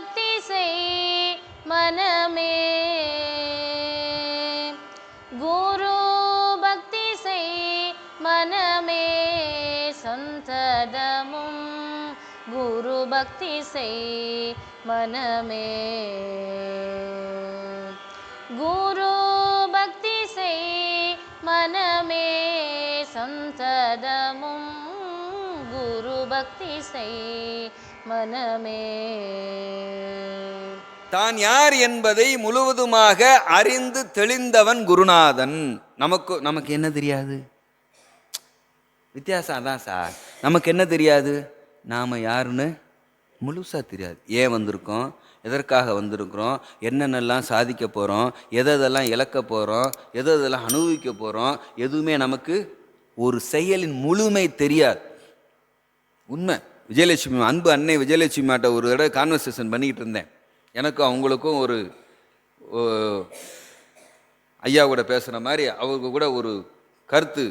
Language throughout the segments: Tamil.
பக்தி செய் மனமே, குரு பக்தி செய் மனமே, சந்ததமும் குரு பக்தி செய் மனமே, குரு பக்தி செய் மனமே, சந்ததமும் குரு பக்தி செய் மனமே. தான் யார் என்பதை முழுவதுமாக அறிந்து தெளிந்தவன் குருநாதன். நமக்கு என்ன தெரியாது? வித்தியாசம் அதான் சார். நமக்கு என்ன தெரியாது? நாம் யாருன்னு முழுசாக தெரியாது. ஏன் வந்திருக்கோம், எதற்காக வந்திருக்கிறோம், என்னென்னலாம் சாதிக்க போகிறோம், எதெல்லாம் இழக்க போகிறோம், எதெல்லாம் அனுபவிக்க போகிறோம், எதுவுமே நமக்கு ஒரு செயலின் முழுமை தெரியாது. உண்மை. விஜயலட்சுமி, அன்பு அன்னை விஜயலட்சுமி மாட்ட ஒரு தடவை கான்வர்சேஷன் பண்ணிக்கிட்டு இருந்தேன். எனக்கும் அவங்களுக்கும் ஒரு ஐயா கூட பேசுகிற மாதிரி அவங்க கூட ஒரு கருத்து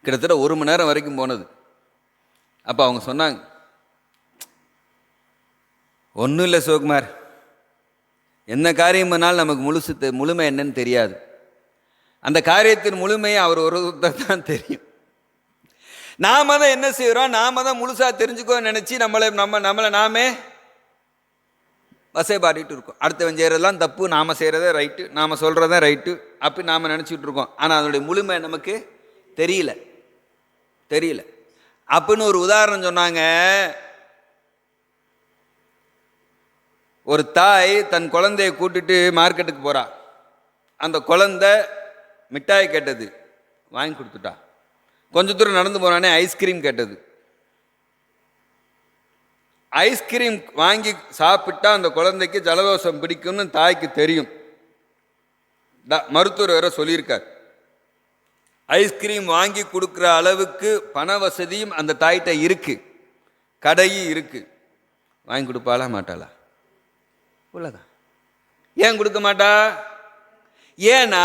கிட்டத்தட்ட 1 மணி நேரம் வரைக்கும் போனது. அப்போ அவங்க சொன்னாங்க, ஒன்றும் இல்லை சிவகுமார், என்ன காரியம் பண்ணாலும் நமக்கு முழுமை என்னன்னு தெரியாது. அந்த காரியத்தின் முழுமையை அவர் ஒருத்தர் தான் தெரியும். நாம தான் என்ன செய்கிறோம், நாம தான் முழுசாக தெரிஞ்சுக்கோ நினச்சி நம்மளை நாமே வசைப்பாடிட்டு இருக்கோம். அடுத்தவன் செய்கிறதெல்லாம் தப்பு, நாம் செய்கிறதே ரைட்டு, நாம் சொல்கிறதே ரைட்டு அப்படி நாம் நினச்சிக்கிட்டு இருக்கோம். ஆனால் அதனுடைய முழுமை நமக்கு தெரியல. அப்படின்னு ஒரு உதாரணம் சொன்னாங்க. ஒரு தாய் தன் குழந்தையை கூட்டிட்டு மார்க்கெட்டுக்கு போகிறா. அந்த குழந்தை மிட்டாய் கேட்டது, வாங்கி கொடுத்துட்டா. கொஞ்ச தூரம் நடந்து போனானே ஐஸ்கிரீம் கேட்டது. ஐஸ்கிரீம் வாங்கி சாப்பிட்டா அந்த குழந்தைக்கு ஜலதோஷம் பிடிக்கும்னு தாய்க்கு தெரியும். மருத்துவர் வேற சொல்லியிருக்கார். ஐஸ்கிரீம் வாங்கி கொடுக்குற அளவுக்கு பண வசதியும் அந்த தாய்கிட்ட இருக்கு, கடையும் இருக்கு. வாங்கி கொடுப்பாளா மாட்டாளா? உள்ளதான். ஏன் கொடுக்க மாட்டா? ஏன்னா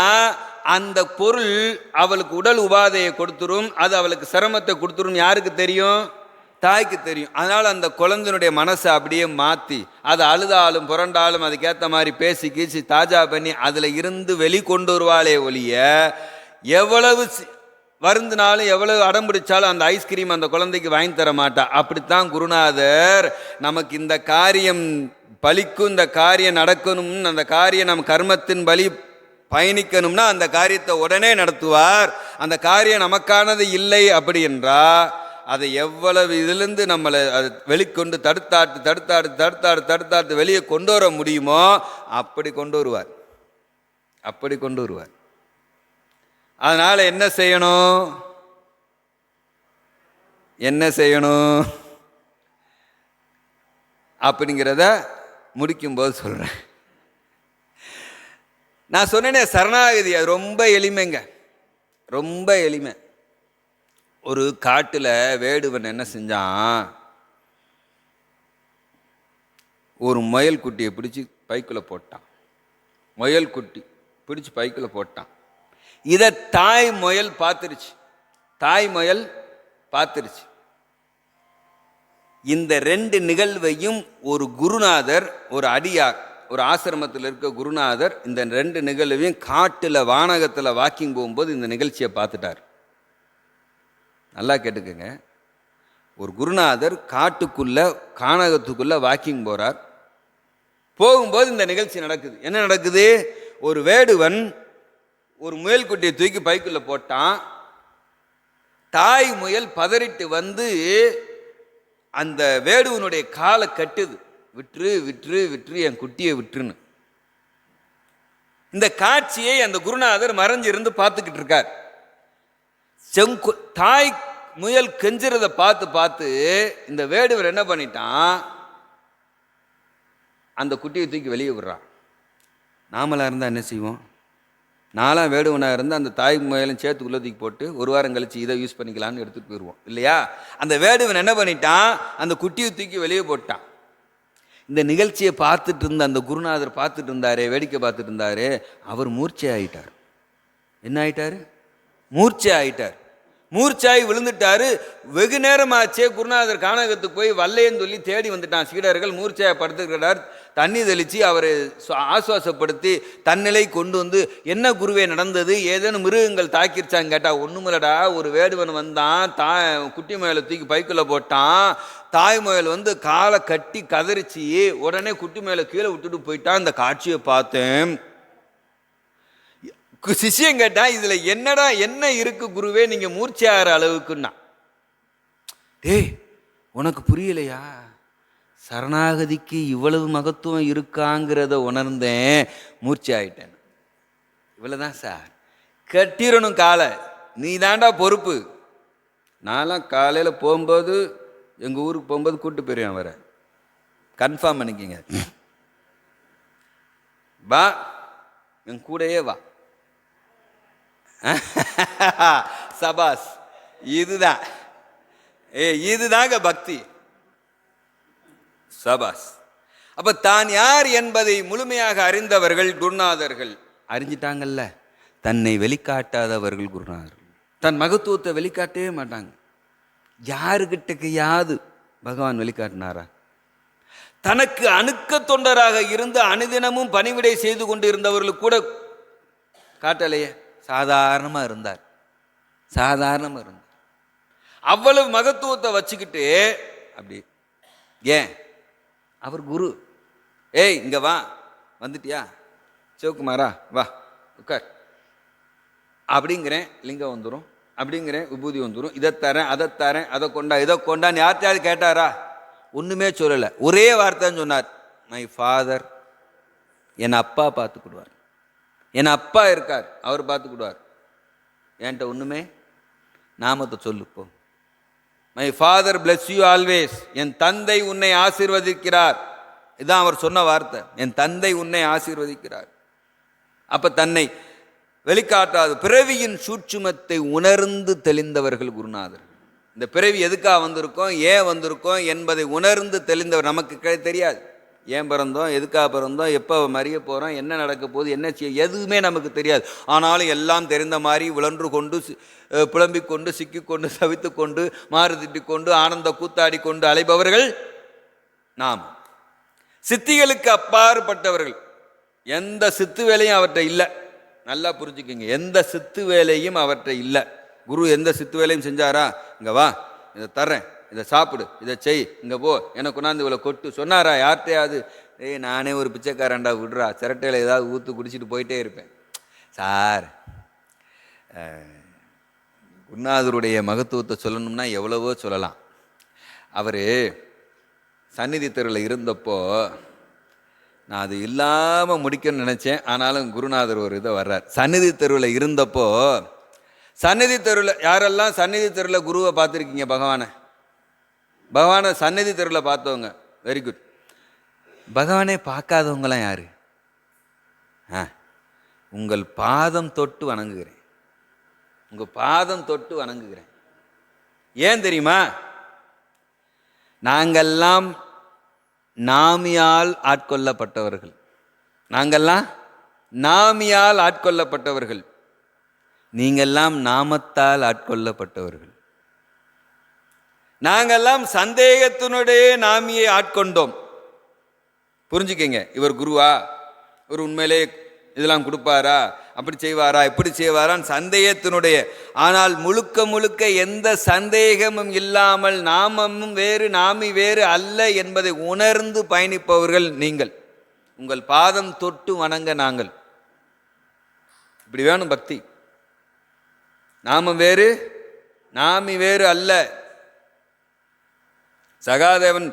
அந்த பொருள் அவளுக்கு உடல் உபாதையை கொடுத்துரும், அது அவளுக்கு சிரமத்தை கொடுத்துரும். யாருக்கு தெரியும்? தாய்க்கு தெரியும். அதனால் அந்த குழந்தைனுடைய மனசை அப்படியே மாற்றி, அதை அழுதாலும் புரண்டாலும் அதுக்கேற்ற மாதிரி பேசி கீசி தாஜா பண்ணி அதில் இருந்து வெளிக்கொண்டு வருவாளே ஒழிய, எவ்வளவு வருந்தினாலும் எவ்வளவு அடம் பிடிச்சாலும் அந்த ஐஸ்கிரீம் அந்த குழந்தைக்கு வாங்கி தர மாட்டா. அப்படித்தான் குருநாதர் நமக்கு இந்த காரியம் பலிக்கும், இந்த காரியம் நடக்கணும், அந்த காரியம் நம் கர்மத்தின் பலி பயணிக்கணும்னா அந்த காரியத்தை உடனே நடத்துவார். அந்த காரியம் நமக்கானது இல்லை அப்படி என்றா அதை எவ்வளவு இதிலிருந்து நம்மளை அது வெளிக்கொண்டு தடுத்தாட்டு வெளியே கொண்டு வர முடியுமோ அப்படி கொண்டு வருவார். அதனால என்ன செய்யணும் அப்படிங்கிறத முடிக்கும்போது சொல்றேன். நான் சொன்னேனே சரணாகதி, அது ரொம்ப எளிமைங்க, ரொம்ப எளிமை. ஒரு காட்டில் வேடுவன் என்ன செஞ்சான், ஒரு முயல் குட்டியை பிடிச்சி பைக்குள்ள போட்டான். முயல் குட்டி பிடிச்சி பைக்குள்ள போட்டான். இதை தாய் முயல் பார்த்துருச்சு. இந்த 2 நிகழ்வையும் ஒரு குருநாதர், ஒரு அடியார், ஒரு ஆசிரமத்தில் இருக்க குருநாதர் இந்த 2 நிகழ்வையும் காட்டில் வானகத்தில் வாக்கிங் போகும்போது இந்த நிகழ்ச்சியை பார்த்துட்டார். நல்லா கேட்டுக்கங்க. ஒரு குருநாதர் காட்டுக்குள்ள கானகத்துக்குள்ள வாக்கிங் போறார். போகும்போது இந்த நிகழ்ச்சி நடக்குது. என்ன நடக்குது? ஒரு வேடுவன் ஒரு முயல் குட்டியை தூக்கி பைக்குள்ள போட்டான். தாய் முயல் பதறிட்டு வந்து அந்த வேடுவனுடைய காலை கட்டுது, விற்று என் குட்டியை விற்றுன்னு. இந்த காட்சியை அந்த குருநாதர் மறைஞ்சிருந்து பார்த்துக்கிட்டு இருக்கார். தாய் முயல் கெஞ்சுறத பார்த்து இந்த வேடுவர் என்ன பண்ணிட்டான், அந்த குட்டியை தூக்கி வெளியே விடுறான். நாமளா இருந்தா என்ன செய்வோம்? நாலாம் வேடுவனா இருந்தால் அந்த தாய் முயலும் சேர்த்துக்குள்ள தூக்கி போட்டு 1 வாரம் கழிச்சு இதை யூஸ் பண்ணிக்கலான்னு எடுத்துட்டு போயிடுவோம் இல்லையா? அந்த வேடுவன் என்ன பண்ணிட்டான், அந்த குட்டியை தூக்கி வெளியே போட்டான். இந்த நிகழ்ச்சியை பார்த்துட்டு இருந்த அந்த குருநாதர் பார்த்துட்டு இருந்தாரே, வேடிக்கை பார்த்துட்டு இருந்தாரு, அவர் மூர்ச்சை ஆயிட்டார். என்ன ஆயிட்டாரு? மூர்ச்சை ஆயிட்டார். மூர்ச்சாய் விழுந்துட்டாரு. வெகு நேரமாச்சே. குருநாதர் கானகத்துக்கு போய் வல்லையன்னு சொல்லி தேடி வந்துட்டான். சீடர்கள் மூர்ச்சாயை படுத்துக்கிறார். தண்ணி தெளித்து அவரை ஆசுவாசப்படுத்தி தன்னிலை கொண்டு வந்து, என்ன குருவே நடந்தது, ஏதேனும் மிருகங்கள் தாக்கிருச்சான்னு கேட்டால், ஒன்றுமில்லடா, ஒரு வேடுவன் வந்தான், குட்டி முயலை தூக்கி பைக்குள்ளே போட்டான். தாய் முயல் வந்து காலை கட்டி கதறிச்சி. உடனே குட்டி முயலை கீழே விட்டுட்டு போயிட்டான். அந்த காட்சியை பார்த்தேன். சிஷ்யம் கேட்டா, இதுல என்னடா என்ன இருக்கு குருவே, நீங்க மூர்ச்சையாகிற அளவுக்குன்னா, டேய் உனக்கு புரியலையா, சரணாகதிக்கு இவ்வளவு மகத்துவம் இருக்காங்கிறத உணர்ந்தேன், மூர்ச்சை ஆயிட்டேன். இவ்வளவுதான் சார். கட்டிடணும் காலை, நீ தாண்டா பொறுப்பு. நான்லாம் காலையில் போகும்போது, எங்கள் ஊருக்கு போகும்போது கூப்பிட்டு போயிருவேன் அவரை. கன்ஃபார்ம் பண்ணிக்கிங்க, வா என் கூடயே வா. சபாஸ், இதுதான் இதுதாங்க பக்தி. சபாஸ். அப்ப தான் யார் என்பதை முழுமையாக அறிந்தவர்கள் குருநாதர்கள். அறிஞ்சிட்டாங்கல்ல, தன்னை வெளிக்காட்டாதவர்கள் குருநாதர்கள். தன் மகத்துவத்தை வெளிக்காட்டவே மாட்டாங்க. யாருக்கிட்டக்கையாவது பகவான் வெளிக்காட்டினாரா? தனக்கு அணுக்க தொண்டராக இருந்து அனுதினமும் பணிவிடை செய்து கொண்டு இருந்தவர்களுக்கு கூட காட்டலையே. சாதாரணமாக இருந்தார். அவ்வளவு மகத்துவத்தை வச்சுக்கிட்டு அப்படி. ஏன்? அவர் குரு. ஏய் இங்க வா, வந்துட்டியா சிவகுமாரா, வா உட்கார் அப்படிங்கிறேன், லிங்கம் வந்துடும். அப்படிங்கிறேன், விபூதி வந்துடும். இதை தரேன், அதை தரேன், அதை கொண்டா, இதை கொண்டான்னு யார்த்தையாவது கேட்டாரா? ஒன்றுமே சொல்லலை. ஒரே வார்த்தைன்னு சொன்னார், மை ஃபாதர். என் அப்பா பார்த்துக்கிடுவார், என் அப்பா இருக்கார், அவர் பார்த்துக்கிடுவார். என்கிட்ட ஒன்றுமே, நாமத்தை சொல்லுப்போ. My father blesses you always. என் தந்தை உன்னை ஆசீர்வதிக்கிறார். இதுதான் அவர் சொன்ன வார்த்தை, என் தந்தை உன்னை ஆசீர்வதிக்கிறார். அப்போ தன்னை வெளிக்காட்டாத பிறவியின் சூட்சுமத்தை உணர்ந்து தெளிந்தவர்கள் குருநாதர். இந்த பிறவி எதுக்காக வந்திருக்கோம், ஏன் வந்திருக்கோம் என்பதை உணர்ந்து தெளிந்தவர். நமக்கு தெரியாது ஏன் பிறந்தோம், எதுக்காக பிறந்தோம், எப்போ மறிய போகிறோம், என்ன நடக்க போகுது, என்ன செய்ய, எதுவுமே நமக்கு தெரியாது. ஆனாலும் எல்லாம் தெரிந்த மாதிரி விழன்று கொண்டு, புலம்பிக் கொண்டு, சிக்கிக்கொண்டு, சவித்து கொண்டு, மாறு திட்டிக் கொண்டு, ஆனந்த கூத்தாடி கொண்டு அலைபவர்கள் நாம். சித்திகளுக்கு அப்பாற்பட்டவர்கள். எந்த சித்து வேலையும் அவற்றை இல்லை. நல்லா புரிஞ்சுக்குங்க, எந்த சித்து வேலையும் அவற்றை இல்லை. குரு எந்த சித்து வேலையும் செஞ்சாரா? இங்கே வா, இதை தர்றேன், இதை சாப்பிடு, இதை செய், இங்கே போ, எனக்கு கொண்டாந்து இவ்வளோ கொட்டு சொன்னாரா? யார்கிட்டையாவது ஏய் நானே ஒரு பிச்சைக்காரன்டா, விட்றா, சிரட்டையில் ஏதாவது ஊற்று குடிச்சிட்டு போயிட்டே இருப்பேன் சார். குருநாதருடைய மகத்துவத்தை சொல்லணும்னா எவ்வளவோ சொல்லலாம். அவர் சந்நிதி தெருவில் இருந்தப்போ நான் அது இல்லாமல் முடிக்கணும்னு நினச்சேன். ஆனாலும் குருநாதர் ஒரு இதை வர்றார். சந்நிதி தெருவில் இருந்தப்போ, சந்நிதி தெருவில் யாரெல்லாம் சந்நிதி தெருவில் குருவை பார்த்துருக்கீங்க? பகவானை சந்நிதி தெருவில் பார்த்தவங்க வெரி குட். பகவானே பார்க்காதவங்களாம் யாரு? உங்கள் பாதம் தொட்டு வணங்குகிறேன், உங்கள் பாதம் தொட்டு வணங்குகிறேன். ஏன் தெரியுமா? நாங்கெல்லாம் நாமியால் ஆட்கொள்ளப்பட்டவர்கள். நாங்கெல்லாம் நாமியால் ஆட்கொள்ளப்பட்டவர்கள், நீங்கெல்லாம் நாமத்தால் ஆட்கொள்ளப்பட்டவர்கள். நாங்கெல்லாம் சந்தேகத்தினுடைய நாமியை ஆட்கொண்டோம். புரிஞ்சுக்கங்க, இவர் குருவா, இவர் உண்மையிலே இதெல்லாம் கொடுப்பாரா, அப்படி செய்வாரா, இப்படி செய்வாரான்னு சந்தேகத்தினுடைய. ஆனால் முழுக்க முழுக்க எந்த சந்தேகமும் இல்லாமல் நாமமும் வேறு நாமி வேறு அல்ல என்பதை உணர்ந்து பயணிப்பவர்கள் நீங்கள். உங்கள் பாதம் தொட்டு வணங்க நாங்கள். இப்படி வேணும் பக்தி. நாமம் வேறு நாமி வேறு அல்ல. சகாதேவன்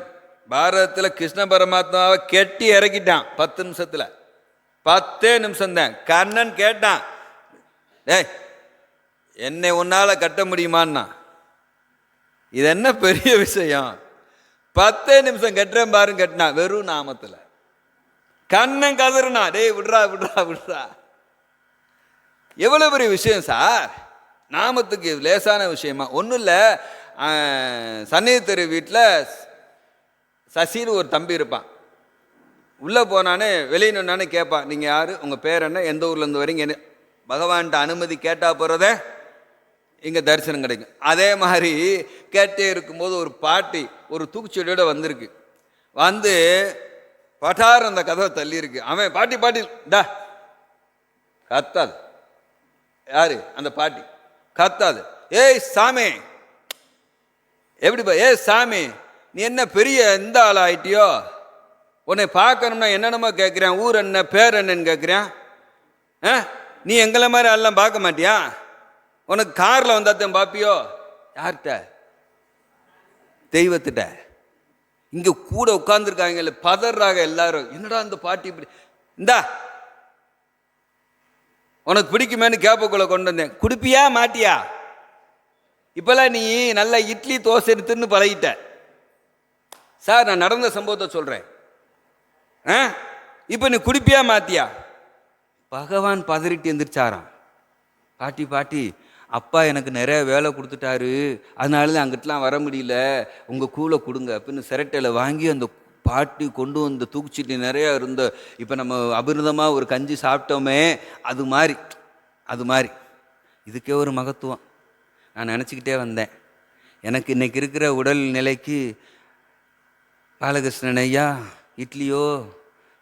பாரதத்தில் கிருஷ்ண பரமாத்மாவை கெட்டி இறக்கிட்டான் 10 நிமிஷத்தில். 10 நிமிஷம்தான். கண்ணன் கேட்டான், ஏய் என்னை உன்னால் கட்ட முடியுமான்னா, இது என்ன பெரிய விஷயம், 10 நிமிஷம் கட்டுறேன் பாருங்க, கட்டினான் வெறும் நாமத்தில். கண்ணன் கதறினா, டேய் விட்றா விட்றா விட்றா. எவ்வளோ பெரிய விஷயம் சார். நாமத்துக்கு லேசான விஷயமா? ஒன்றும் இல்லை. சந்நிதி தெரு வீட்டில் சசின்னு ஒரு தம்பி இருப்பான். உள்ளே போனானே வெளியே நின்னானே கேட்பான், நீங்கள் யார், உங்கள் பேர் என்ன, எந்த ஊர்லேருந்து வரீங்க, என்ன பகவான்கிட்ட அனுமதி கேட்டால் போகிறத இங்கே தரிசனம் கிடைக்கும். அதே மாதிரி கேட்டே இருக்கும்போது ஒரு பாட்டி ஒரு தூக்குச்செடியோட வந்திருக்கு. வந்து பட்டார் அந்த கதவை தள்ளியிருக்கு. அவன் பாட்டி பாட்டி டா கத்தாது. யாரு? அந்த பாட்டி கத்தாது. ஏய் சாமி, எப்படிப்பா? ஏய் சாமி, நீ என்ன பெரிய இந்த ஆள் ஆயிட்டியோ? உன்னை பார்க்கணும்னா என்னென்னமோ கேட்குறேன், ஊர் என்ன பேர் என்னன்னு கேட்குறேன். நீ எங்களை மாதிரி எல்லாம் பார்க்க மாட்டியா? உனக்கு காரில் வந்தாத்தான் பார்ப்பியோ? யார்கிட்ட? தெய்வத்திட்ட. இங்கே கூட உட்காந்துருக்காங்க, பதறாங்க எல்லாரும். என்னடா இந்த பாட்டி இப்படி? இந்தா உனக்கு பிடிக்குமேனு கேப்பக்குள்ள கொண்டு வந்தேன். குடிப்பியா மாட்டியா? இப்பெல்லாம் நீ நல்லா இட்லி தோசை எடுத்துன்னு பழகிட்ட. சார், நான் நடந்த சம்பவத்தை சொல்கிறேன். இப்போ நீ குடிப்பியா மாத்தியா? பகவான் பதறிட்டு எந்திரிச்சாராம். பாட்டி பாட்டி, அப்பா எனக்கு நிறைய வேலை கொடுத்துட்டாரு, அதனால தான் அங்கிட்டலாம் வர முடியல, உங்கள் கூலை கொடுங்க அப்படின்னு சிரட்டையில் வாங்கி அந்த பாட்டி கொண்டு வந்த தூக்குச்சீட்டி நிறையா இருந்த, இப்போ நம்ம அபிர்தமாக ஒரு கஞ்சி சாப்பிட்டோமே, அது மாதிரி இதுக்கே ஒரு மகத்துவம். நான் நினச்சிக்கிட்டே வந்தேன், எனக்கு இன்றைக்கி இருக்கிற உடல் நிலைக்கு பாலகிருஷ்ணன் ஐயா இட்லியோ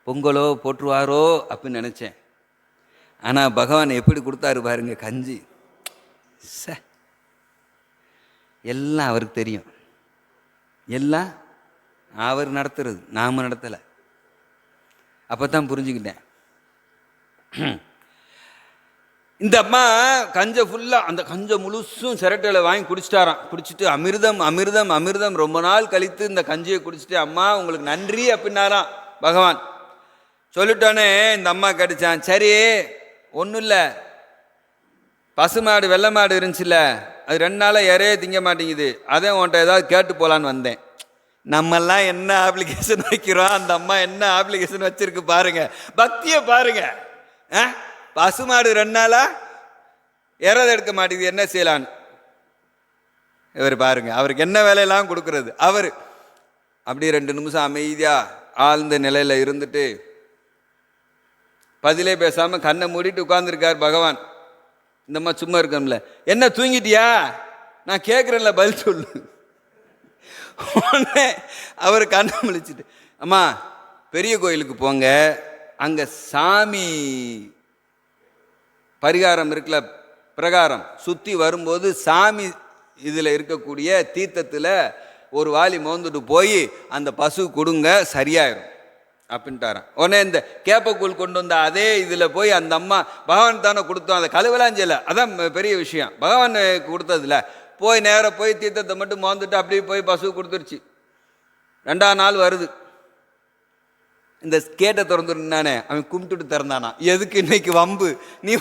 பொங்கலோ போட்டுருவாரோ அப்படின்னு நினச்சேன். ஆனால் பகவான் எப்படி கொடுத்தாரு பாருங்க, கஞ்சி. எல்லாம் அவருக்கு தெரியும், எல்லாம் அவர் நடத்துறது, நாம் நடத்தலை. அப்போ தான் புரிஞ்சுக்கிட்டேன். இந்த அம்மா கஞ்சை ஃபுல்லாக, அந்த கஞ்சை முழுசும் சிரட்டையில் வாங்கி குடிச்சிட்டாராம். குடிச்சிட்டு அமிர்தம் அமிர்தம் அமிர்தம், ரொம்ப நாள் கழித்து இந்த கஞ்சியை குடிச்சிட்டு, அம்மா உங்களுக்கு நன்றி அப்படின்னாராம் பகவான். சொல்லிட்டோன்னே இந்த அம்மா கடிச்சான். சரி, ஒன்றும் இல்லை, பசுமாடு வெள்ளை மாடு இருந்துச்சுல்ல, அது 2 நாளாக இறையே திங்க மாட்டேங்குது, அதே உன்ட்ட ஏதாவது கேட்டு போகலான்னு வந்தேன். நம்மெல்லாம் என்ன ஆப்ளிகேஷன் வைக்கிறோம், அந்த அம்மா என்ன ஆப்ளிகேஷன் வச்சிருக்கு பாருங்க, பக்தியை பாருங்க. பசுமாடு 2 நாளா இறதை எடுக்க மாட்டேங்குது, என்ன செய்யலான்னு இவர் பாருங்க, அவருக்கு என்ன வேலையெல்லாம் கொடுக்கறது. அவர் அப்படியே 2 நிமிஷம் அமைதியாக ஆழ்ந்த நிலையில் இருந்துட்டு பதிலே பேசாமல் கண்ணை மூடிட்டு உட்கார்ந்துருக்கார் பகவான். இந்தம்மா சும்மா இருக்கோம்ல, என்ன தூங்கிட்டியா, நான் கேட்குறேன்ல பதில் சொல்லு. உடனே அவர் கண்ணை முழிச்சிட்டு, அம்மா பெரிய கோயிலுக்கு போங்க, அங்கே சாமி பரிகாரம் இருக்குல்ல, பிரகாரம் சுற்றி வரும்போது சாமி இதில் இருக்கக்கூடிய தீர்த்தத்தில் ஒரு வாளி மோந்துட்டு போய் அந்த பசு கொடுங்க, சரியாயிரும் அப்படின்ட்டாரான். உடனே இந்த கேப்பக்கூழ் கொண்டு வந்த அதே இதில் போய் அந்த அம்மா, பகவான் தானே கொடுத்தோம், அந்த கழுவெல்லாம் செய்யலை, அதான் பெரிய விஷயம், பகவான் கொடுத்ததில்ல, போய் நேராக போய் தீர்த்தத்தை மட்டும் மோந்துட்டு அப்படியே போய் பசு கொடுத்துருச்சு. 2ஆம் நாள் வருது, இந்த கேட்டை திறந்துருந்தானே, அவன் கும்பிட்டுட்டு திறந்தானா, எதுக்கு இன்னைக்கு வம்பு, நீ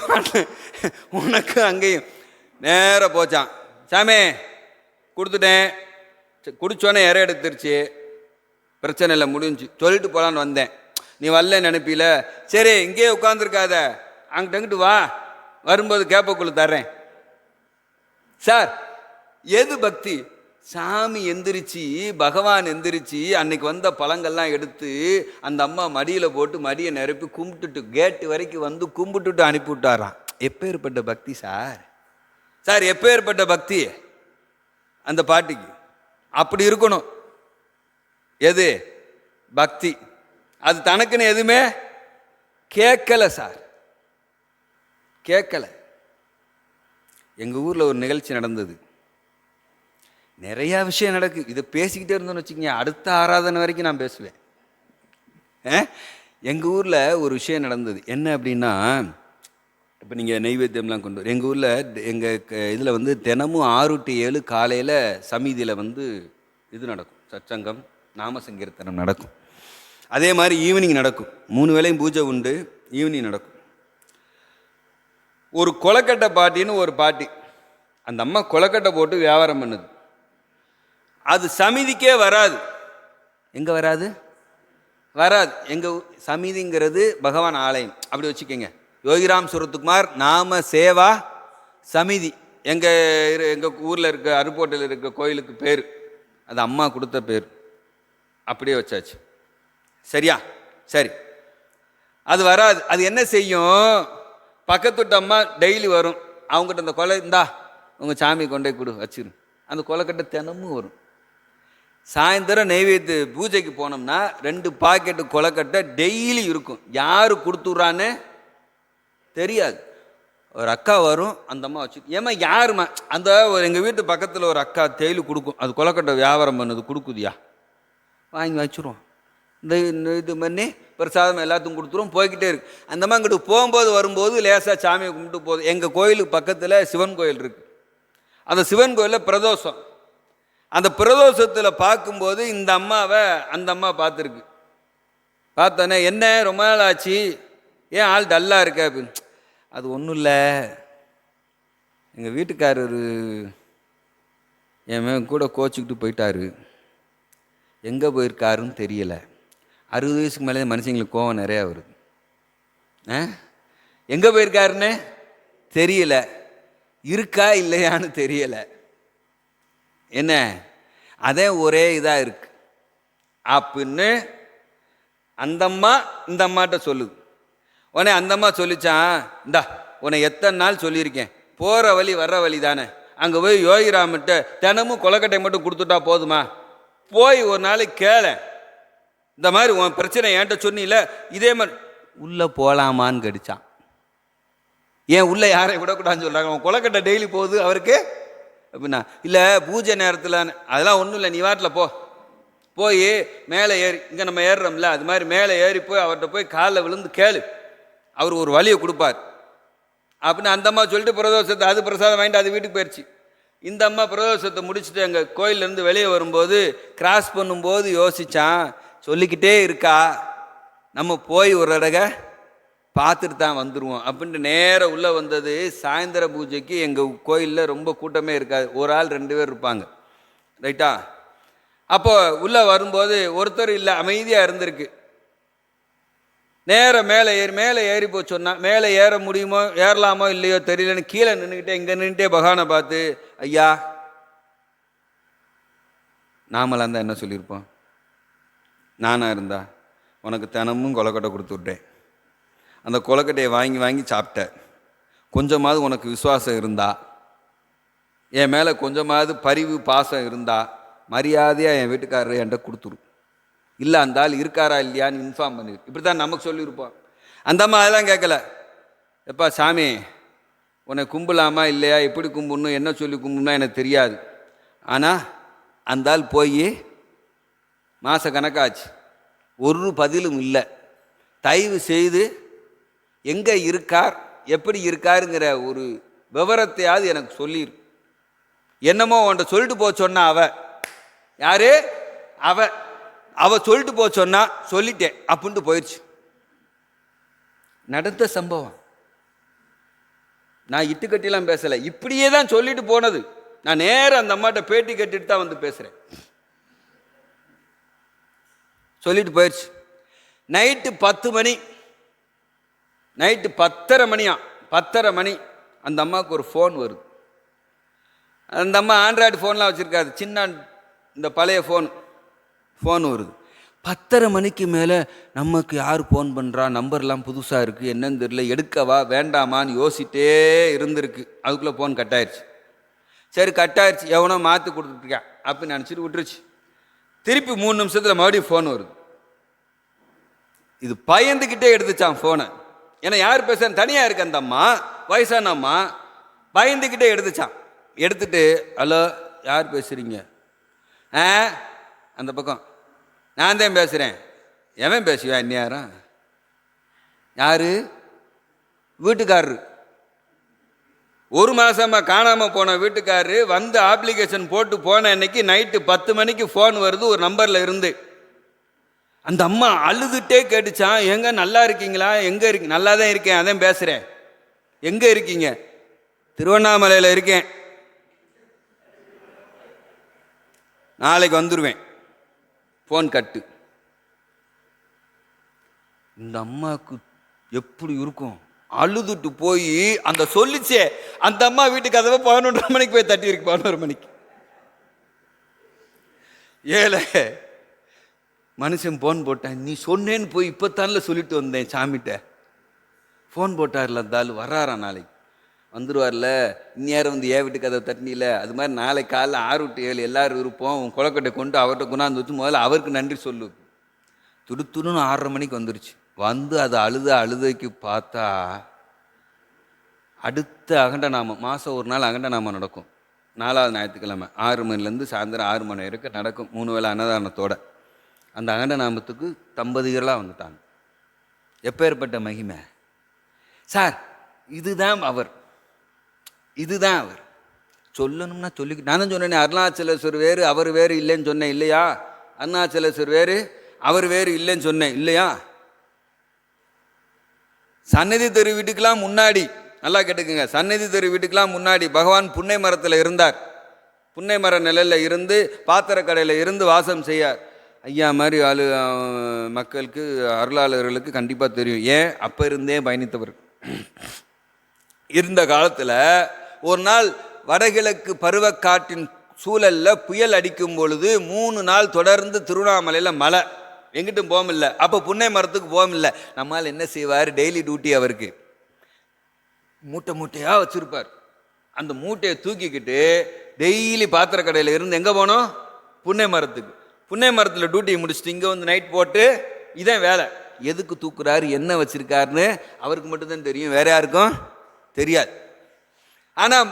உனக்கு அங்கேயும் நேராக போச்சான். சாமி கொடுத்துட்டேன், குடிச்சோன்னே இறை எடுத்துருச்சு, பிரச்சனை இல்லை, முடிஞ்சு, சொல்லிட்டு போகலான்னு வந்தேன், நீ வரல நினைப்பில, சரி இங்கேயே உட்காந்துருக்காத, அங்கிட்டு வா, வரும்போது கேப்பக்குள்ள தர்றேன். சார், எது பக்தி? சாமி எந்திரிச்சு, பகவான் எந்திரிச்சு அன்னைக்கு வந்த பழங்கள்லாம் எடுத்து அந்த அம்மா மடியில் போட்டு மடியை நிரப்பி கும்பிட்டுட்டு கேட்டு வரைக்கும் வந்து கும்பிட்டுட்டு அனுப்பி விட்டாராம். எப்பேற்பட்ட பக்தி சார், சார் எப்பேற்பட்ட பக்தி அந்த பாட்டிக்கு. அப்படி இருக்கணும். எது பக்தி? அது தனக்குன்னு எதுவுமே கேட்கல சார், கேட்கல. எங்கள் ஊரில் ஒரு நிகழ்ச்சி நடந்தது, நிறையா விஷயம் நடக்கு, இதை பேசிக்கிட்டே இருந்தோன்னு வச்சுக்கோங்க, அடுத்த ஆராதனை வரைக்கும் நான் பேசுவேன். எங்கள் ஊரில் ஒரு விஷயம் நடந்தது. என்ன அப்படின்னா, இப்போ நீங்கள் நெய்வேத்தியம்லாம் கொண்டு வர, எங்கள் ஊரில் எங்கள் இதில் வந்து தினமும் 6 to 7 காலையில் சமீதியில் வந்து இது நடக்கும், சச்சங்கம் நாம சங்கீர்த்தனம் நடக்கும். அதே மாதிரி ஈவினிங் நடக்கும், 3 வேளையும் பூஜை உண்டு, ஈவினிங் நடக்கும். ஒரு கொலக்கட்டை பாட்டின்னு ஒரு பாட்டி, அந்த அம்மா கொலக்கட்டை போட்டு வியாபாரம் பண்ணுது. அது சமிதிக்கே வராது. எங்கே வராது? வராது. எங்கள் சமிதிங்கிறது பகவான் ஆலயம், அப்படி வச்சுக்கோங்க. யோகிராம் சுரத்குமார் நாம சேவா சமிதி எங்கள் ஊரில் இருக்க அருப்போட்டில் இருக்க கோயிலுக்கு பேர், அது அம்மா கொடுத்த பேர், அப்படியே வச்சாச்சு. சரியா? சரி, அது வராது. அது என்ன செய்யும், பக்கத்துட்டு அம்மா டெய்லி வரும், அவங்ககிட்ட இந்த கொலை இந்தா உங்கள் சாமி கொண்டே கொடு வச்சிரு. அந்த கொலக்கட்டை தினமும் வரும். சாயந்தரம் நெய்வேத்திய பூஜைக்கு போனோம்னா 2 பாக்கெட்டு கொலக்கட்டை டெய்லி இருக்கும். யார் கொடுத்துட்றான்னு தெரியாது. ஒரு அக்கா வரும், அந்த அம்மா வச்சு ஏமா யாருமா அந்த ஒரு எங்கள் வீட்டு பக்கத்தில் ஒரு அக்கா டெய்லி கொடுக்கும். அது கொலக்கட்டை வியாபாரம் பண்ணுது, கொடுக்குதியா, வாங்கி வச்சுருவோம். இது பண்ணி பிரசாதம் எல்லாத்துக்கும் கொடுத்துரும், போய்கிட்டே இருக்கு. அந்த அம்மா இங்கிட்டு போகும்போது வரும்போது லேசாக சாமியை கும்பிட்டு போகுது. எங்கள் கோயிலுக்கு பக்கத்தில் சிவன் கோயில் இருக்குது. அந்த சிவன் கோயிலில் பிரதோஷம். அந்த பிரதோஷத்தில் பார்க்கும்போது இந்த அம்மாவை அந்த அம்மா பார்த்துருக்கு. பார்த்தோன்னே என்ன ரொம்ப நாள் ஆச்சு, ஏன் ஆள் டல்லாக இருக்க அப்படின்னு. அது ஒன்றும் இல்லை, எங்கள் வீட்டுக்காரர் என் கூட கோச்சிக்கிட்டு போயிட்டாரு, எங்கே போயிருக்காருன்னு தெரியலை. 60 வயசுக்கு மேலே மனுஷங்களுக்கு கோவம் நிறையா வருது. எங்கே போயிருக்காருன்னு தெரியல, இருக்கா இல்லையான்னு தெரியலை. என்ன அதே ஒரே இதாக இருக்கு அப்படின்னு அந்த அம்மா இந்த அம்மாட்ட சொல்லுது. உடனே அந்த அம்மா சொல்லிச்சான், இந்தா உன்னை எத்தனை நாள் சொல்லியிருக்கேன், போகிற வழி வர்ற வழி தானே, அங்கே போய் யோகிராமிட்ட தினமும் கொலக்கட்டை மட்டும் கொடுத்துட்டா போதுமா, போய் ஒரு நாளைக்கு கேள, இந்த மாதிரி உன் பிரச்சனை என்கிட்ட சொன்னில, இதே மாதிரி உள்ளே போகலாமான்னு கடிச்சான். ஏன் உள்ளே யாரையும் விடக்கூடாதுன்னு சொல்கிறாங்க, உன் கொலக்கட்டை டெய்லி போகுது அவருக்கு அப்படின்னா. இல்லை பூஜை நேரத்தில், அதெல்லாம் ஒன்றும் இல்லை, நீ வாட்டில் போய் மேலே ஏறி, இங்கே நம்ம ஏறுறோம்ல அது மாதிரி மேலே ஏறி போய் அவர்கிட்ட போய் காலில் விழுந்து கேளு, அவர் ஒரு வழியை கொடுப்பார் அப்படின்னு அந்த அம்மா சொல்லிட்டு பிரதோஷத்தை அது பிரசாதம் வாங்கிட்டு அது வீட்டுக்கு போயிடுச்சு. இந்த அம்மா பிரதோஷத்தை முடிச்சுட்டு எங்கள் கோயிலேருந்து வெளியே வரும்போது கிராஸ் பண்ணும்போது யோசித்தான், சொல்லிக்கிட்டே இருக்கா, நம்ம போய் ஒரு தடவை பார்த்துட்டு தான் வந்துடுவோம் அப்படின்ட்டு நேராக உள்ளே வந்தது. சாயந்தர பூஜைக்கு எங்கள் கோயிலில் ரொம்ப கூட்டமே இருக்காது, ஒரு ஆள் 2 பேர் இருப்பாங்க, ரைட்டா. அப்போ உள்ளே வரும்போது ஒருத்தர் இல்லை, அமைதியாக இருந்திருக்கு. நேராக மேலே ஏறி போய் சொன்னால், மேலே ஏற முடியுமோ ஏறலாமோ இல்லையோ தெரியலன்னு கீழே நின்றுக்கிட்டே இங்கே நின்றுட்டே பகவானை பார்த்து, ஐயா நாமளாக இருந்தால் என்ன சொல்லியிருப்போம், நானாக இருந்தா உனக்கு தினமும் கொலக்கட்டை கொடுத்து விட்டேன், அந்த கொலக்கட்டையை வாங்கி வாங்கி சாப்பிட்டேன், கொஞ்சமாவது உனக்கு விசுவாசம் இருந்தா, என் மேலே கொஞ்சமாவது பரிவு பாசம் இருந்தா மரியாதையாக என் வீட்டுக்காரர் என்கிட்ட கொடுத்துரு, இல்லை அந்த ஆள் இருக்காரா இல்லையான்னு இன்ஃபார்ம் பண்ணிரு, இப்படி தான் நமக்கு சொல்லியிருப்போம். அந்த அம்மா அதெல்லாம் கேட்கல. எப்பா சாமி உன்னை கும்பலாமா இல்லையா, எப்படி கும்பிடணும் என்ன சொல்லி கும்பிடணும் எனக்கு தெரியாது, ஆனால் அந்த ஆள் போய் மாத கணக்காச்சு, ஒரு பதிலும் இல்லை, தயவு செய்து எங்கே இருக்கார் எப்படி இருக்காருங்கிற ஒரு விவரத்தையாவது எனக்கு சொல்லிடு, என்னமோ உன்ட்ட சொல்லிட்டு போ சொன்னா அவ யாரு, அவ சொல்லிட்டு போ சொன்னா சொல்லிட்டேன் அப்படின்ட்டு போயிடுச்சு. நடந்த சம்பவம், நான் இட்டுக்கட்டிலாம் பேசலை, இப்படியே தான் சொல்லிட்டு போனது. நான் நேரம் அந்த அம்மாட்ட பேட்டி கட்டிட்டு தான் வந்து பேசுகிறேன். சொல்லிட்டு போயிடுச்சு. நைட்டு 10 மணி, நைட்டு 10:30 மணியா, 10:30 மணி அந்த அம்மாவுக்கு ஒரு ஃபோன் வருது. அந்த அம்மா ஆண்ட்ராய்டு ஃபோன்லாம் வச்சுருக்காது, சின்ன இந்த பழைய ஃபோன் வருது. 10:30 மணிக்கு மேலே நமக்கு யார் ஃபோன் பண்ணுறா, நம்பர்லாம் புதுசாக இருக்குது என்னன்னு தெரியல, எடுக்கவா வேண்டாமான்னு யோசிச்சிட்டே இருந்திருக்கு. அதுக்குள்ளே ஃபோன் கட் ஆயிடுச்சு. சரி கட் ஆயிடுச்சு, எவனோ மாற்றி கொடுத்துட்ருக்கேன் அப்படின்னு நினச்சிட்டு விட்டுருச்சு. திருப்பி 3 நிமிஷத்தில் மறுபடியும் ஃபோன் வருது. இது பயந்துக்கிட்டே எடுத்துச்சான் ஃபோனை. ஏன்னா யார் பேசுகிறேன், தனியாக இருக்கு அந்த அம்மா, வயசான அம்மா, பயந்துக்கிட்டே எடுத்துச்சான். எடுத்துட்டு ஹலோ யார் பேசுகிறீங்க, அந்த பக்கம் நான் தான் பேசுகிறேன், எவன் பேசுவேன் அந்நியாரம், யார், வீட்டுக்காரரு, 1 மாதமாக காணாமல் போன வீட்டுக்காரரு வந்து அப்ளிகேஷன் போட்டு போன அன்னைக்கு நைட்டு 10 மணிக்கு ஃபோன் வருது ஒரு நம்பரில் இருந்து. அந்த அம்மா அழுதுகிட்டே கேட்டுச்சான், எங்க நல்லா இருக்கீங்களா, எங்கே இருக்கீங்க, நல்லா தான் இருக்கேன், அதான் பேசுகிறேன், எங்கே இருக்கீங்க, திருவண்ணாமலையில் இருக்கேன், நாளைக்கு வந்துடுவேன், ஃபோன் கட்டு. இந்த அம்மாவுக்கு எப்படி இருக்கும், அழுதுட்டு போய் அந்த சொல்லிச்சே அந்த அம்மா வீட்டு கதவை 11:30 மணிக்கு போய் தட்டி இருக்கு. 11 மணிக்கு ஏழை மனுஷன் ஃபோன் போட்டேன், நீ சொன்னேன்னு போய் இப்போத்தானில் சொல்லிட்டு வந்தேன் சாமிகிட்ட, ஃபோன் போட்டார்ல அந்த ஆள் வர்றாரா நாளைக்கு, வந்துடுவார்ல, இந்நேரம் வந்து ஏன் வீட்டு கதவை தட்டினில, அது மாதிரி நாளை காலைல 6 to 7 எல்லோரும் இருப்போம், உன் கொலக்கட்டை கொண்டு அவர்கிட்ட கொண்டாந்து வச்சு முதல்ல அவருக்கு நன்றி சொல்லு. துடுத்துடுன்னு 6:30 மணிக்கு வந்துருச்சு. வந்து அது அழுதைக்கு பார்த்தா அடுத்த அகண்ட நாமம், மாதம் ஒரு நாள் அகண்ட நாமம் நடக்கும். 4வது ஞாயிற்றுக்கிழமை 6 மணிலேருந்து சாயந்தரம் 6 மணி வரைக்கும் நடக்கும், 3 வேளை அன்னதானத்தோட. அந்த அகண்ட நாமத்துக்கு தம்பதிகளாக வந்துட்டாங்க. எப்பேற்பட்ட மகிமை சார்! இதுதான் அவர், இதுதான் அவர். சொல்லணும்னா சொல்லிக்கிட்டு நான் தான் சொன்னேன், அருணாச்சலேஸ்வர் வேறு அவர் வேறு இல்லைன்னு சொன்னேன் இல்லையா? அருணாச்சலேஸ்வர் வேறு அவர் வேறு இல்லைன்னு சொன்னேன் இல்லையா? சன்னதி தெரு வீட்டுக்கெல்லாம் முன்னாடி, நல்லா கேட்டுக்குங்க, சன்னதி தெரு வீட்டுக்கெல்லாம் முன்னாடி பகவான் புன்னை மரத்தில் இருந்தார். புன்னை மர நிலையில் இருந்து பாத்திர கடையில் இருந்து வாசம் செய்யார். ஐயா மாதிரி மக்களுக்கு, அருளாளர்களுக்கு கண்டிப்பாக தெரியும். ஏன்? அப்போ இருந்தே பயணித்தவர். இருந்த காலத்தில் ஒரு நாள் வடகிழக்கு பருவக்காற்றின் சூழலில் புயல் அடிக்கும் பொழுது 3 நாள் தொடர்ந்து திருவண்ணாமலையில் மழை, எங்கிட்டும் போகமில்ல. அப்போ புன்னை மரத்துக்கு போகமில்ல. நம்மால் என்ன செய்வார்? டெய்லி டியூட்டி அவருக்கு மூட்டையாக வச்சுருப்பார். அந்த மூட்டையை தூக்கிக்கிட்டு டெய்லி பாத்திர கடையில் இருந்து எங்கே போனோம்? புன்னை மரத்துக்கு. புன்னை மரத்தில் டியூட்டியை முடிச்சுட்டு இங்கே வந்து நைட் போட்டு இதான் வேலை. எதுக்கு தூக்குறாரு, என்ன வச்சுருக்காருன்னு அவருக்கு மட்டும்தான் தெரியும், வேற யாருக்கும் தெரியாது. ஆனால்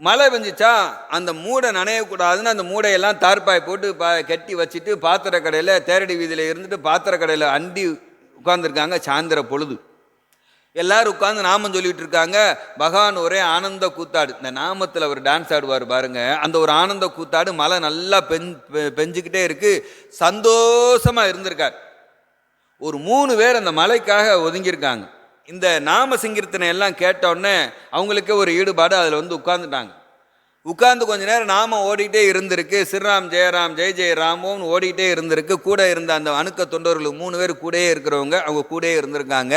மழை பெஞ்சிச்சா அந்த மூடை நனையக்கூடாதுன்னு அந்த மூடையெல்லாம் தார்பாய் போட்டு கட்டி வச்சுட்டு பாத்திர கடையில், தேரடி வீதியில் இருந்துட்டு பாத்திர கடையில் அண்டி உட்காந்துருக்காங்க. சாயந்தர பொழுது எல்லாரும் உட்காந்து நாமம் சொல்லிட்டு இருக்காங்க. பகவான் ஒரே ஆனந்த கூத்தாடு. இந்த நாமத்தில் அவர் டான்ஸ் ஆடுவார் பாருங்க, அந்த ஒரு ஆனந்த கூத்தாடு. மழை நல்லா பெஞ்சுக்கிட்டே இருக்கு, சந்தோஷமா இருந்திருக்கார். ஒரு 3 பேர் அந்த மலைக்காக ஒதுங்கியிருக்காங்க. இந்த நாம சங்கீர்த்தனை எல்லாம் கேட்டோடனே அவங்களுக்கே ஒரு ஈடுபாடு, அதில் வந்து உட்காந்துட்டாங்க. உட்கார்ந்து கொஞ்ச நேரம் நாமம் ஓடிக்கிட்டே இருந்திருக்கு. ஸ்ரீராம் ஜெயராம் ஜெய ஜெய ராமோன்னு ஓடிக்கிட்டே இருந்திருக்கு. கூட இருந்த அந்த அணுக்க தொண்டர்கள் 3 பேர் கூடயே இருக்கிறவங்க, அவங்க கூடயே இருந்திருக்காங்க.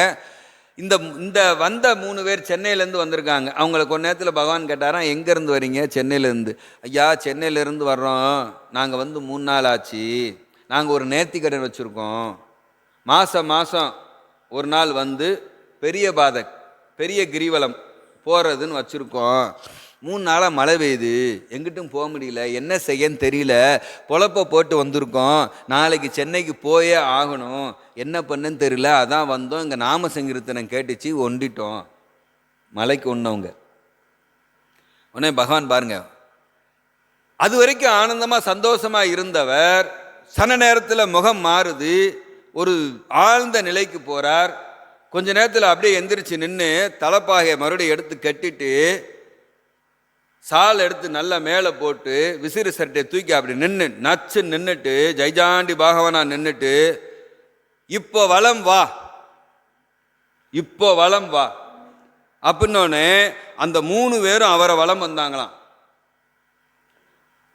இந்த வந்த 3 பேர் சென்னையிலேருந்து வந்திருக்காங்க. அவங்கள கொஞ்ச நேரத்தில் பகவான் கேட்டாராம், எங்கேருந்து வரீங்க? சென்னையிலேருந்து. ஐயா, சென்னையிலேருந்து வர்றோம், நாங்கள் வந்து 3 நாள் ஆச்சு. நாங்கள் ஒரு நேர்த்திக்கடன் வச்சுருக்கோம். மாதம் ஒரு நாள் வந்து பெரிய பாதை, பெரிய கிரிவலம் போகிறதுன்னு வச்சுருக்கோம். 3 நாளாக மழை பெய்யுது, எங்கிட்டும் போக முடியல, என்ன செய்யன்னு தெரியல, பொழப்ப போட்டு வந்திருக்கோம். நாளைக்கு சென்னைக்கு போயே ஆகணும், என்ன பண்ணுன்னு தெரியல, அதான் வந்தோம். இங்கே நாம சங்கீர்த்தனம் கேட்டுச்சு, ஒண்டிட்டோம். மலைக்கு ஒன்றவங்க. உடனே பகவான் பாருங்க, அது வரைக்கும் ஆனந்தமாக சந்தோஷமாக இருந்தவர் சன நேரத்தில் முகம் மாறுது, ஒரு ஆழ்ந்த நிலைக்கு போகிறார். கொஞ்ச நேரத்தில் அப்படியே எந்திரிச்சு நின்று தலைப்பாகையை மறுபடியும் எடுத்து கட்டிட்டு சால் எடுத்து நல்லா மேலே போட்டு விசிறு சட்டையை தூக்கி அப்படி நின்றுட்டு ஜெய்ஜாண்டி பாகவனா நின்றுட்டு, இப்போ வலம் வா, இப்போ வலம் வா அப்படின்னோடனே அந்த 3 பேரும் அவரை வலம் வந்தாங்களாம்.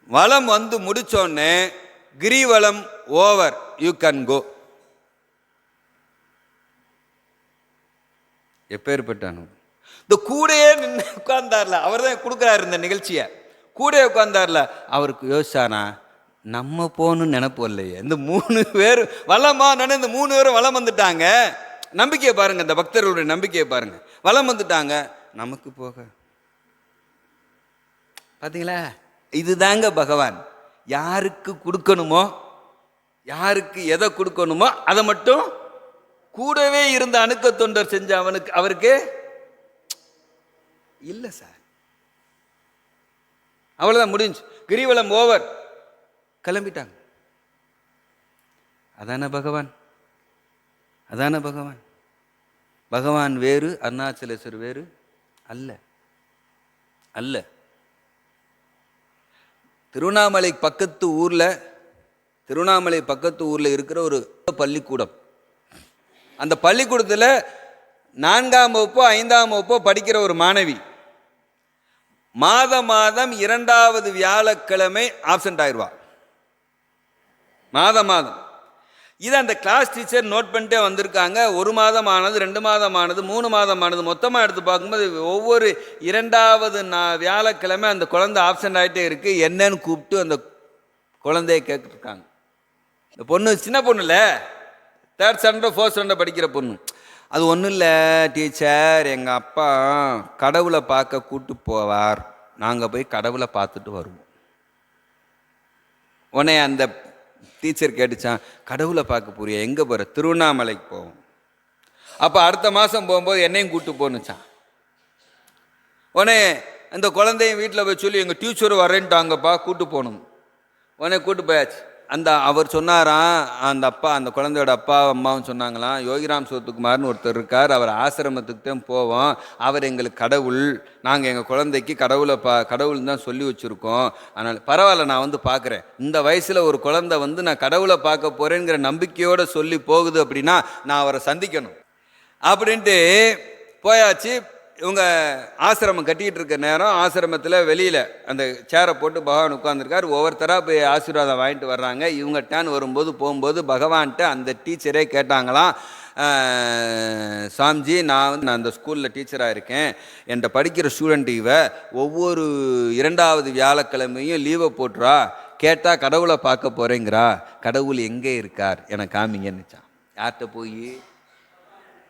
வலம் வந்து முடிச்சோடனே கிரிவலம் ஓவர், யூ கேன் கோ. எப்பேற்பட்டானு இந்த கூடையே நின்று உட்கார்ந்தார்ல, அவர் தான் கொடுக்குறாரு இந்த நிகழ்ச்சியை. கூடையே உட்கார்ந்தார்ல, அவருக்கு யோசிச்சானா, நம்ம போகணும்னு நினைப்போம் இல்லையே. இந்த 3 பேர் வளமா நினை, இந்த 3 பேரும் வளம் வந்துட்டாங்க. நம்பிக்கையை பாருங்க, இந்த பக்தர்களுடைய நம்பிக்கையை பாருங்க. வளம் வந்துட்டாங்க, நமக்கு போக. பார்த்தீங்களா? இதுதாங்க பகவான். யாருக்கு கொடுக்கணுமோ, யாருக்கு எதை கொடுக்கணுமோ அதை மட்டும் கூடவே இருந்த அணுக்க தொண்டர் செஞ்ச அவருக்கு இல்லை சார். அவ்வளோதான், முடிஞ்சு. கிரிவலம் ஓவர், கிளம்பிட்டாங்க. அதான பகவான், அதான பகவான். பகவான் வேறு, அருணாச்சலேஸ்வர் வேறு அல்ல அல்ல. திருவண்ணாமலை பக்கத்து ஊரில் இருக்கிற ஒரு பள்ளிக்கூடம். அந்த பள்ளிக்கூடத்தில் 4ஆம் வகுப்போ 5ஆம் வகுப்போ படிக்கிற ஒரு மாணவி மாதம் 2வது வியாழக்கிழமை ஆப்சண்ட் ஆயிடுவா. மாதம் இது அந்த கிளாஸ் டீச்சர் நோட் பண்ணிட்டே வந்திருக்காங்க. 1 மாதம் ஆனது, 2 மாதம் ஆனது, 3 மாதம் ஆனது, மொத்தமாக எடுத்து பார்க்கும்போது ஒவ்வொரு 2வது வியாழக்கிழமை அந்த குழந்தை ஆப்சண்ட் ஆகிட்டே இருக்கு. என்னன்னு கூப்பிட்டு அந்த குழந்தைய கேட்டுருக்காங்க. இந்த பொண்ணு சின்ன பொண்ணு இல்லை, 3rd ஸ்டாண்டர்ட் 4th ஸ்டாண்டர்ட் படிக்கிற பொண்ணு. அது ஒன்றும் இல்லை டீச்சர், எங்கள் அப்பா கடவுளை பார்க்க கூட்டு போவார், நாங்கள் போய் கடவுளை பார்த்துட்டு வருவோம். உடனே அந்த டீச்சர் கேட்டுச்சான், கடவுளை பார்க்க போறியா, எங்கே போகிற? திருவண்ணாமலைக்கு போவோம். அப்போ அடுத்த மாதம் போகும்போது என்னையும் கூப்பிட்டு போனுச்சான். உடனே அந்த குழந்தையும் வீட்டில் போய் சொல்லி எங்கள் டியூச்சர் வரேன்ட்டாங்கப்பா, கூப்பிட்டு போகணும். உடனே கூப்பிட்டு போயாச்சு. அவர் சொன்னாராம், அந்த அப்பா, அந்த குழந்தையோட அப்பா அம்மாவும் சொன்னாங்களாம், யோகிராம் சோத்துக்குமார்னு ஒருத்தர் இருக்கார், அவர் ஆசிரமத்துக்கு தான் போவோம், அவர் எங்களுக்கு கடவுள், நாங்கள் எங்கள் குழந்தைக்கு கடவுள் தான் சொல்லி வச்சுருக்கோம், அதனால் பரவாயில்ல நான் வந்து பார்க்குறேன். இந்த வயசில் ஒரு குழந்தை வந்து நான் கடவுளை பார்க்க போகிறேங்கிற நம்பிக்கையோடு சொல்லி போகுது அப்படின்னா நான் அவரை சந்திக்கணும் அப்படின்ட்டு போயாச்சு. இவங்க ஆசிரமம் கட்டிக்கிட்டு இருக்க நேரம் ஆசிரமத்தில் வெளியில் அந்த சேரை போட்டு பகவான் உட்காந்துருக்கார். ஒவ்வொருத்தராக போய் ஆசீர்வாதம் வாங்கிட்டு வர்றாங்க. இவங்க டேன் வரும்போது போகும்போது பகவான்கிட்ட அந்த டீச்சரே கேட்டாங்களாம், சாமிஜி நான் அந்த ஸ்கூலில் டீச்சராக இருக்கேன், என்கிட்ட படிக்கிற ஸ்டூடெண்ட் ஒவ்வொரு 2வது வியாழக்கிழமையும் லீவை போட்டுறா, கேட்டால் கடவுளை பார்க்க போகிறேங்கிறா, கடவுள் எங்கே இருக்கார் எனக்கு காமிங்கன்னுச்சான். யார்கிட்ட போய்?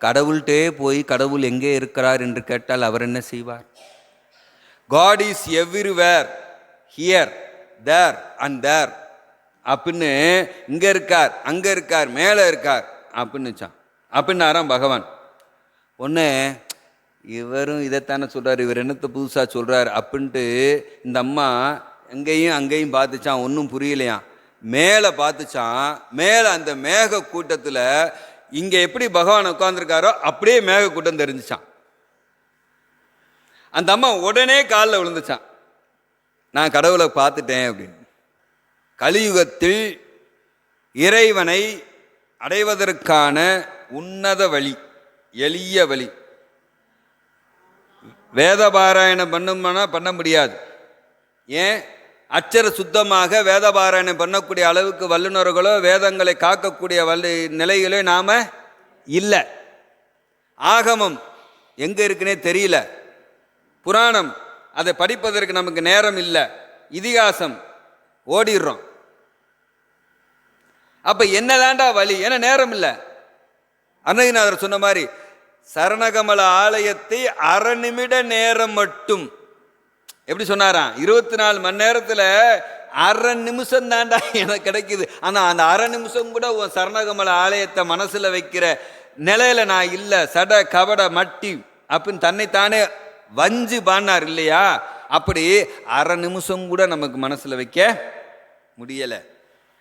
கடவுள்கிட்டே போய் கடவுள் எங்கே இருக்கிறார் என்று கேட்டால் அவர் என்ன செய்வார்? God is everywhere, here, there and there அப்படின்னு, இங்கே இருக்கார், அங்கே இருக்கார், மேலே இருக்கார் அப்படின்னுச்சான். அப்படின்னாராம் பகவான். ஒன்று இவரும் இதைத்தானே சொல்கிறார், இவர் என்னத்தை புதுசாக சொல்கிறார் அப்படின்ட்டு இந்த அம்மா எங்கேயும் அங்கேயும் பார்த்துச்சான், ஒன்றும் புரியலையாம். மேலே பார்த்துச்சான். மேலே அந்த மேக கூட்டத்தில் இங்கே எப்படி பகவான் உட்கார்ந்துருக்காரோ அப்படியே மேக கூட்டம் தெரிஞ்சிச்சான். அந்த அம்மா உடனே காலில் விழுந்துச்சான், நான் கடவுளை பார்த்துட்டேன் அப்படின்னு. கலியுகத்தில் இறைவனை அடைவதற்கான உன்னத வழி, எளிய வழி. வேத பாராயணம் பண்ணுமானா பண்ண முடியாது. ஏன்? அச்சர சுத்தமாக வேத பாராயணம் பண்ணக்கூடிய அளவுக்கு வல்லுநர்களோ வேதங்களை காக்கக்கூடிய நிலைகளோ நாம இல்லை. ஆகமம் எங்கே இருக்குன்னே தெரியல. புராணம் அதை படிப்பதற்கு நமக்கு நேரம் இல்லை. இதிகாசம் ஓடிடுறோம். அப்ப என்னதாண்டா வழி? ஏன்னா நேரம் இல்லை. அருணகிரிநாதர் சொன்ன மாதிரி சரணகமல ஆலயத்தை 1/2 நிமிட நேரம் மட்டும், எப்படி சொன்னாராம், 24 மணி நேரத்தில் 1/2 நிமிஷம் தாண்டா எனக்கு கிடைக்குது. ஆனால் அந்த 1/2 நிமிஷம் கூட உன் சரணகமல ஆலயத்தை மனசில் வைக்கிற நிலையில நான் இல்லை. சட கபட மட்டி அப்படின்னு தன்னைத்தானே வஞ்சு பாடினார் இல்லையா? அப்படி 1/2 நிமிஷம் கூட நமக்கு மனசில் வைக்க முடியலை.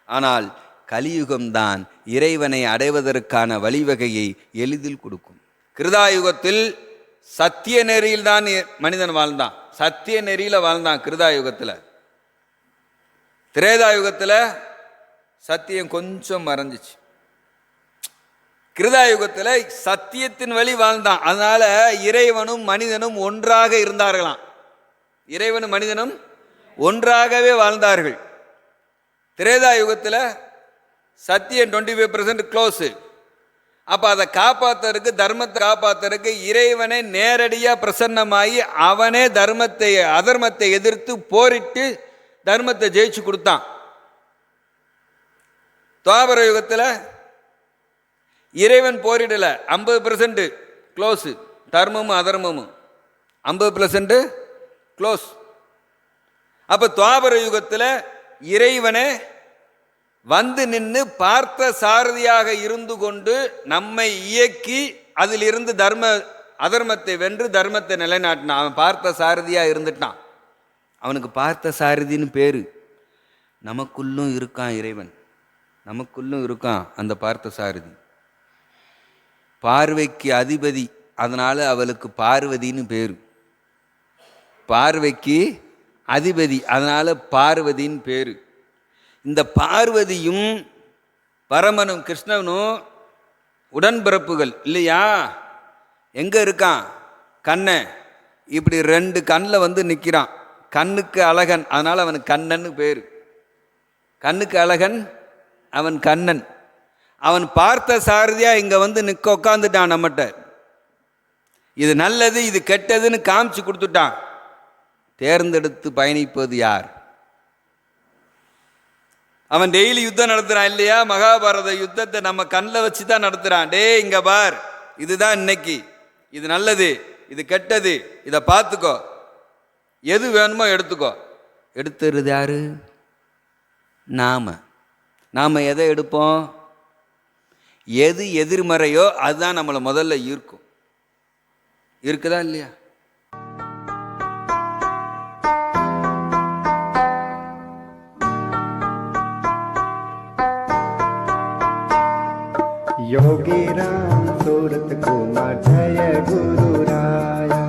ஆனால் கலியுகம்தான் இறைவனை அடைவதற்கான வழிவகையை எளிதில் கொடுக்கும். கிருதாயுகத்தில் சத்திய நெறியில் தான் மனிதன் வாழ்ந்தான், சத்திய நெறியில வாழ்ந்தான் கிருதாயுகத்தில். திரேதாயுகத்தில் சத்தியம் கொஞ்சம் மறைஞ்சிச்சு. கிருதாயுகத்தில் சத்தியத்தின் வழி வாழ்ந்தான். அதனால இறைவனும் மனிதனும் ஒன்றாக இருந்தார்களாம். இறைவனும் மனிதனும் ஒன்றாகவே வாழ்ந்தார்கள். திரேதாயுகத்தில் சத்தியம் 25% க்ளோஸு. அப்போ அதை காப்பாற்றுறதுக்கு, தர்மத்தை காப்பாற்றுறதுக்கு இறைவனை நேரடியாக பிரசன்னமாகி அவனே அதர்மத்தை எதிர்த்து போரிட்டு தர்மத்தை ஜெயிச்சு கொடுத்தான். துவாபர யுகத்தில் இறைவன் போரிடலை, 50% க்ளோஸு, தர்மமும் அதர்மமும் 50% க்ளோஸ். அப்போ துவாபர யுகத்தில் இறைவனை வந்து நின்று பார்த்த சாரதியாக இருந்து கொண்டு நம்மை இயக்கி அதிலிருந்து அதர்மத்தை வென்று தர்மத்தை நிலைநாட்டினான். அவன் பார்த்த சாரதியாக இருந்துட்டான். அவனுக்கு பார்த்த சாரதின்னு பேரு. நமக்குள்ளும் இருக்கான் இறைவன், நமக்குள்ளும் இருக்கான் அந்த பார்த்த சாரதி. பார்வைக்கு அதிபதி, அதனால அவளுக்கு பார்வதின்னு பேரு. பார்வைக்கு அதிபதி, அதனால பார்வதின்னு பேரு. இந்த பார்வதியும் பரமனும் கிருஷ்ணனும் உடன்பிறப்புகள் இல்லையா? எங்கே இருக்கான்? கண்ணை இப்படி 2 கண்ணில் வந்து நிற்கிறான். கண்ணுக்கு அழகன், அதனால் அவனுக்கு கண்ணன்னு பேர். கண்ணுக்கு அழகன், அவன் கண்ணன். அவன் பார்த்த சாரதியாக இங்கே வந்து நிற்க உட்காந்துட்டான் நம்மகிட்ட. இது நல்லது இது கெட்டதுன்னு காமிச்சு கொடுத்துட்டான். தேர்ந்தெடுத்து பயணிப்பது யார்? அவன் டெய்லி யுத்தம் நடத்துறான் இல்லையா? மகாபாரத யுத்தத்தை நம்ம கண்ணில் வச்சு தான் நடத்துறான். டே இங்க பார், இதுதான் இன்னைக்கு, இது நல்லது, இது கெட்டது, இதை பார்த்துக்கோ, எது வேணுமோ எடுத்துக்கோ. எடுத்துறது யாரு? நாம எதை எடுப்போம்? எது எதிர்மறையோ அதுதான் நம்மளை முதல்ல ஈர்க்கும். இருக்குதா இல்லையா? योगी राम सूरत कुमार जय गुरु राया।